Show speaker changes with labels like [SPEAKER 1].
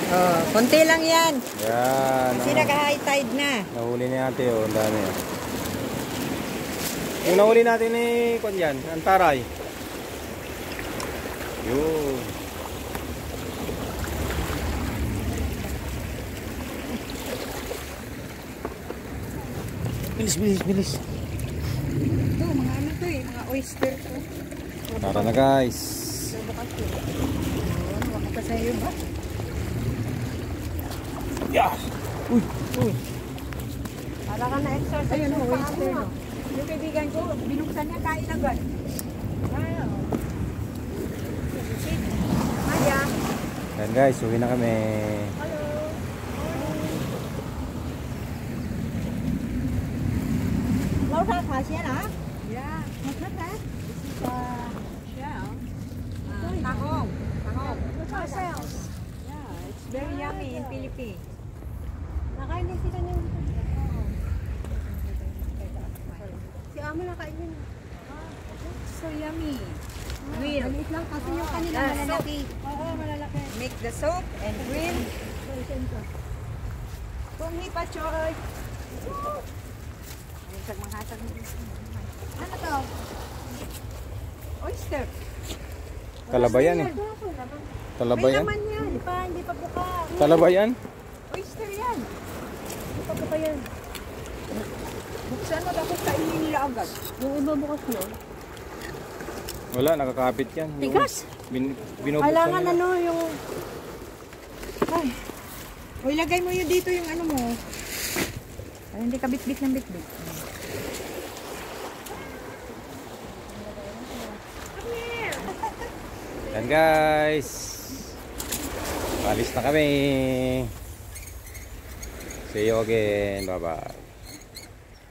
[SPEAKER 1] Oh, konti lang yan.
[SPEAKER 2] Yan.
[SPEAKER 1] Kasi naka-high tide na.
[SPEAKER 2] Nahuli ni ate, oh. Ang dami. Yung nahuli natin eh, kung yan, ang taray. Yun. Bilis, bilis, bilis.
[SPEAKER 1] Ito, mga ano to eh, mga oyster to.
[SPEAKER 2] Tara na guys.
[SPEAKER 1] Wala ka sa iyo ba?
[SPEAKER 2] Yeah. Uy, uy.
[SPEAKER 1] Para ka na-exercise. Ayun, oyster no. Yung kaibigan ko, binuksan niya, kain agad. Wow. Maya.
[SPEAKER 2] Ayan guys, uwi na kami.
[SPEAKER 1] Hello. Lâu ra khỏi xe hả? Yeah. Một thích hả? This is shell. Tahong. Tahong. Shells. Yeah, it's very yummy in Philippines. Nakain din sila niyan. Si Amo nakain yun. So yummy. Grill. Maliit lang kasi yung kanila malalaki. Oo, malalaki. Make the soup and grill. Kung hipa choy. Ano to? Oyster.
[SPEAKER 2] Kalabayan eh. Kalabayan.
[SPEAKER 1] May laman yan. Hindi pa buka.
[SPEAKER 2] Kalabayan?
[SPEAKER 1] Oyster yan. Hindi pa buka yan. Buksan mo tapos kainin nila agad. Yung iba bukas mo.
[SPEAKER 2] Wala, nakakapit yan.
[SPEAKER 1] Tigas?
[SPEAKER 2] Binubuksan
[SPEAKER 1] Kailangan
[SPEAKER 2] nila.
[SPEAKER 1] ano yung... Ay. O ilagay mo yun dito yung ano mo. Ay, hindi ka bit-bit ng bit-bit.
[SPEAKER 2] Yan guys. Alis na kami. See you again. Bye bye.